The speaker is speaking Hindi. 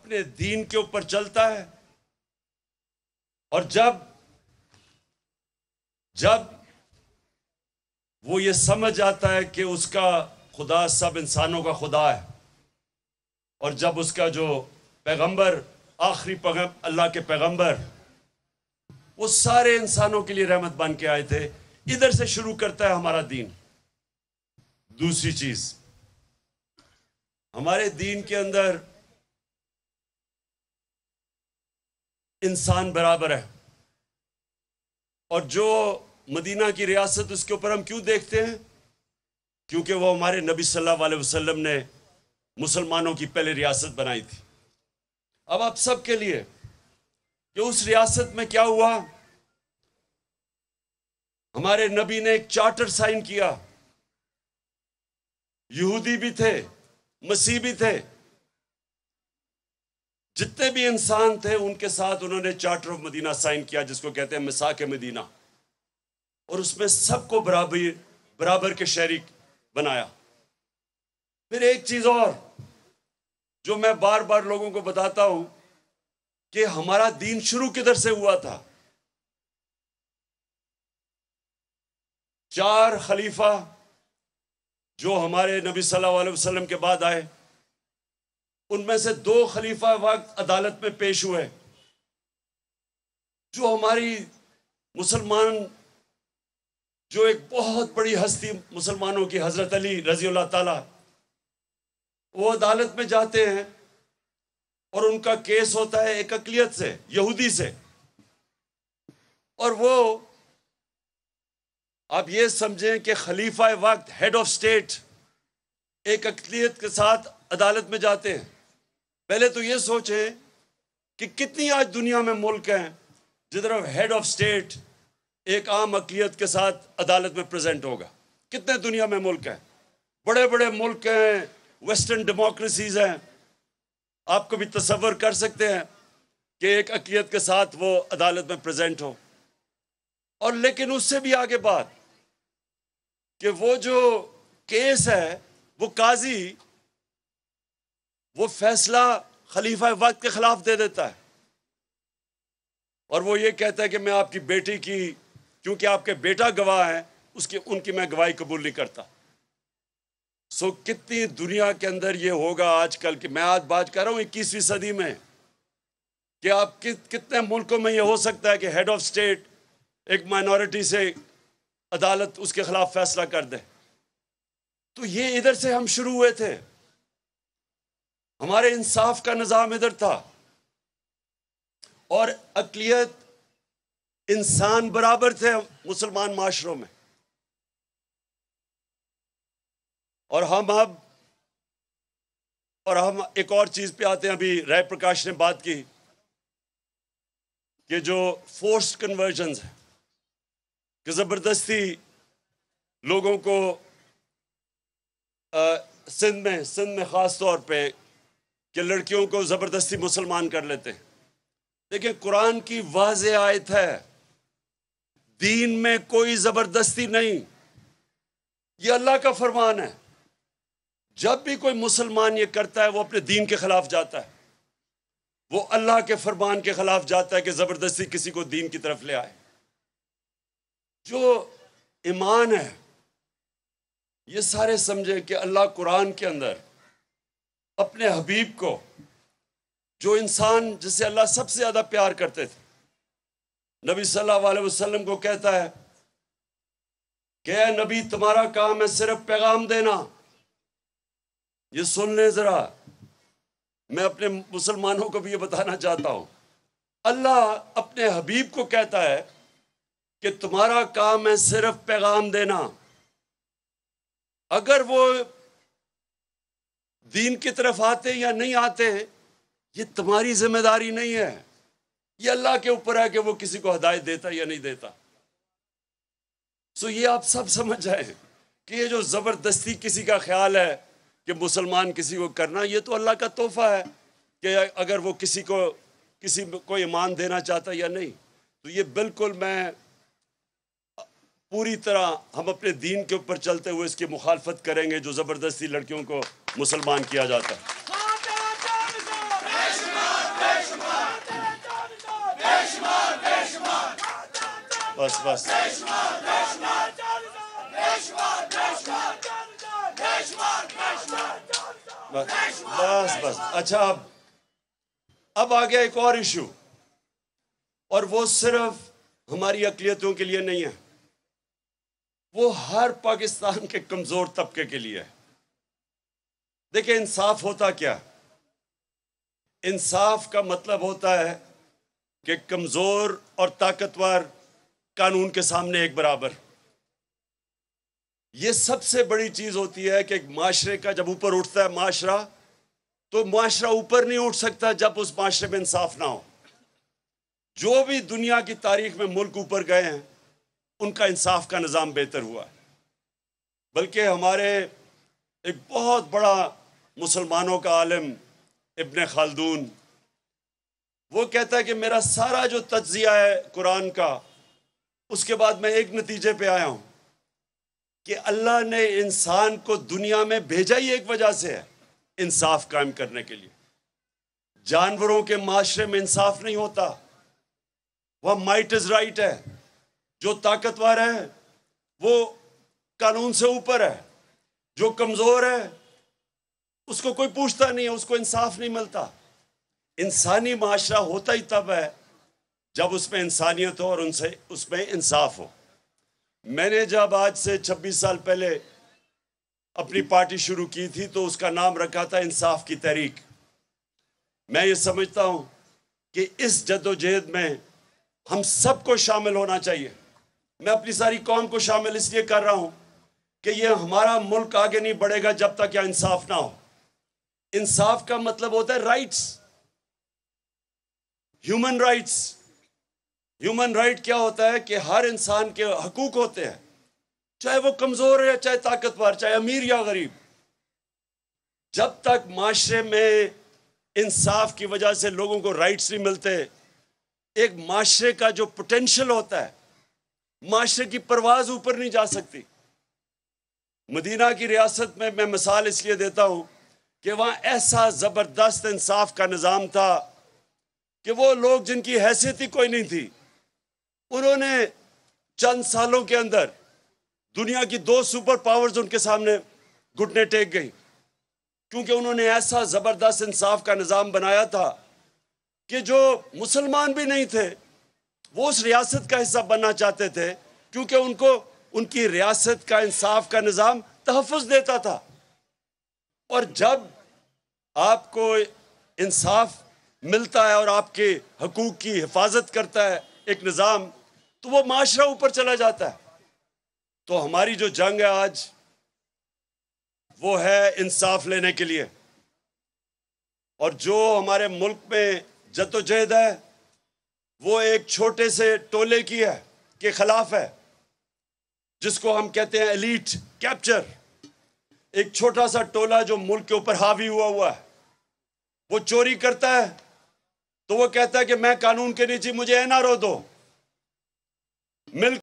अपने दीन के ऊपर चलता है और जब वो ये समझ आता है कि उसका खुदा सब इंसानों का खुदा है और जब उसका जो पैगंबर आखिरी अल्लाह के पैगंबर वो सारे इंसानों के लिए रहमत बन के आए थे, इधर से शुरू करता है हमारा दीन। दूसरी चीज, हमारे दीन के अंदर इंसान बराबर है और जो मदीना की रियासत उसके ऊपर हम क्यों देखते हैं? क्योंकि वो हमारे नबी सल्लल्लाहु अलैहि वसल्लम ने मुसलमानों की पहले रियासत बनाई थी। अब आप सब के लिए कि उस रियासत में क्या हुआ, हमारे नबी ने एक चार्टर साइन किया। यहूदी भी थे, मसीह भी थे, जितने भी इंसान थे उनके साथ उन्होंने चार्टर ऑफ मदीना साइन किया, जिसको कहते हैं मिसाक मदीना, और उसमें सबको बराबर के शरीक बनाया। फिर एक चीज और जो मैं बार बार लोगों को बताता हूं कि हमारा दीन शुरू किधर से हुआ था। 4 खलीफा जो हमारे नबी सल्लल्लाहु अलैहि वसल्लम के बाद आए, उनमें से 2 खलीफा वक्त अदालत में पेश हुए। जो हमारी मुसलमान जो एक बहुत बड़ी हस्ती मुसलमानों की हजरत अली रजी अल्लाह ताला, वो अदालत में जाते हैं और उनका केस होता है एक अकलियत से, यहूदी से, और वो आप ये समझें कि खलीफा वक्त हेड ऑफ स्टेट एक अकलियत के साथ अदालत में जाते हैं। पहले तो ये सोचें कि कितनी आज दुनिया में मुल्क हैं जिधर हेड ऑफ स्टेट एक आम अकलियत के साथ अदालत में प्रेजेंट होगा। कितने दुनिया में मुल्क हैं, बड़े बड़े मुल्क हैं, वेस्टर्न डेमोक्रेसीज हैं। आप कभी तसव्वुर कर सकते हैं कि एक अकलियत के साथ वो अदालत में प्रेजेंट हो। और लेकिन उससे भी आगे बात कि वो जो केस है, वो काजी वो फैसला खलीफा वक्त के खिलाफ दे देता है और वो ये कहता है कि मैं आपकी बेटी की, क्योंकि आपके बेटा गवाह है, उनकी मैं गवाही कबूल नहीं करता। सो कितनी दुनिया के अंदर ये होगा आजकल कि मैं आज बात कर रहा हूँ 21वीं सदी में, कि आप कितने मुल्कों में ये हो सकता है कि हेड ऑफ स्टेट एक माइनॉरिटी से अदालत उसके खिलाफ फैसला कर दे। तो ये इधर से हम शुरू हुए थे, हमारे इंसाफ का निजाम इधर था और अकलियत इंसान बराबर थे मुसलमान माशरों में। और हम एक और चीज पे आते हैं। अभी राय प्रकाश ने बात की कि जो फोर्स्ड कन्वर्जन्स है, कि जबरदस्ती लोगों को सिंध में खास तौर पे कि लड़कियों को जबरदस्ती मुसलमान कर लेते हैं। देखिए, कुरान की वाज़ेह आयत है, दीन में कोई जबरदस्ती नहीं, ये अल्लाह का फरमान है। जब भी कोई मुसलमान ये करता है वो अपने दीन के खिलाफ जाता है, वो अल्लाह के फरमान के खिलाफ जाता है कि जबरदस्ती किसी को दीन की तरफ ले आए। जो ईमान है, ये सारे समझे कि अल्लाह कुरान के अंदर अपने हबीब को, जो इंसान जिसे अल्लाह सबसे ज्यादा प्यार करते थे, नबी सल्लल्लाहु अलैहि वसल्लम को कहता है कि ऐ नबी, तुम्हारा काम है सिर्फ पैगाम देना। ये सुन ले जरा, मैं अपने मुसलमानों को भी ये बताना चाहता हूं। अल्लाह अपने हबीब को कहता है कि तुम्हारा काम है सिर्फ पैगाम देना। अगर वो दीन की तरफ आते या नहीं आते, ये तुम्हारी जिम्मेदारी नहीं है, ये अल्लाह के ऊपर है कि वो किसी को हिदायत देता या नहीं देता। सो ये आप सब समझ जाए कि ये जो जबरदस्ती किसी का ख्याल है कि मुसलमान किसी को करना, ये तो अल्लाह का तोहफा है कि अगर वो किसी को ईमान देना चाहता या नहीं। तो ये बिल्कुल मैं पूरी तरह हम अपने दीन के ऊपर चलते हुए इसकी मुखालफत करेंगे जो जबरदस्ती लड़कियों को मुसलमान किया जाता है। बस बस बस बस। अच्छा, अब आ गया एक और इशू, और वो सिर्फ हमारी अक़लियतों के लिए नहीं है, वो हर पाकिस्तान के कमजोर तबके के लिए है। देखिए, इंसाफ होता क्या? इंसाफ का मतलब होता है कि कमजोर और ताकतवर कानून के सामने एक बराबर। ये सबसे बड़ी चीज होती है कि एक माशरे का जब ऊपर उठता है माशरा, तो माशरा ऊपर नहीं उठ सकता जब उस माशरे में इंसाफ ना हो। जो भी दुनिया की तारीख में मुल्क ऊपर गए हैं, उनका इंसाफ का निज़ाम बेहतर हुआ है। बल्कि हमारे एक बहुत बड़ा मुसलमानों का आलिम इब्न खालदून, वो कहता है कि मेरा सारा जो तज्जिया है कुरान का, उसके बाद मैं एक नतीजे पे आया हूं कि अल्लाह ने इंसान को दुनिया में भेजा ही एक वजह से है, इंसाफ कायम करने के लिए। जानवरों के माशरे में इंसाफ नहीं होता, वह माइट इज राइट है। जो ताकतवर है वो कानून से ऊपर है, जो कमजोर है उसको कोई पूछता नहीं है, उसको इंसाफ नहीं मिलता। इंसानी माशरा होता ही तब है जब उसमें इंसानियत हो और उनसे उसमें इंसाफ हो। मैंने जब आज से 26 साल पहले अपनी पार्टी शुरू की थी तो उसका नाम रखा था इंसाफ की तहरीक। मैं ये समझता हूं कि इस जद्दोजहद में हम सबको शामिल होना चाहिए। मैं अपनी सारी कौम को शामिल इसलिए कर रहा हूं कि ये हमारा मुल्क आगे नहीं बढ़ेगा जब तक यह इंसाफ ना हो। इंसाफ का मतलब होता है rights, human rights. Human right क्या होता है कि हर इंसान के हकूक होते हैं, चाहे वो कमजोर है, चाहे ताकतवर, चाहे अमीर या गरीब। जब तक माशरे में इंसाफ की वजह से लोगों को राइट्स नहीं मिलते, एक माशरे का जो पोटेंशियल होता है, माशरे की परवाज ऊपर नहीं जा सकती। मदीना की रियासत में मैं मिसाल इसलिए देता हूं कि वहां ऐसा जबरदस्त इंसाफ का निज़ाम था कि वो लोग जिनकी हैसियत ही कोई नहीं थी, उन्होंने चंद सालों के अंदर दुनिया की 2 सुपर पावर्स उनके सामने घुटने टेक गई, क्योंकि उन्होंने ऐसा जबरदस्त इंसाफ का निज़ाम बनाया था कि जो मुसलमान भी नहीं थे वो उस रियासत का हिस्सा बनना चाहते थे, क्योंकि उनको उनकी रियासत का इंसाफ का निज़ाम तहफ़्फ़ुज़ देता था। और जब आपको इंसाफ मिलता है और आपके हकूक की हिफाजत करता है एक निज़ाम, तो वो माशरा ऊपर चला जाता है। तो हमारी जो जंग है आज, वो है इंसाफ लेने के लिए। और जो हमारे मुल्क में जद्दोजहद है, वो एक छोटे से टोले की है के खिलाफ है, जिसको हम कहते हैं एलीट कैप्चर। एक छोटा सा टोला जो मुल्क के ऊपर हावी हुआ है, वो चोरी करता है तो वो कहता है कि मैं कानून के नीचे, मुझे एनआरओ दो। मिल्क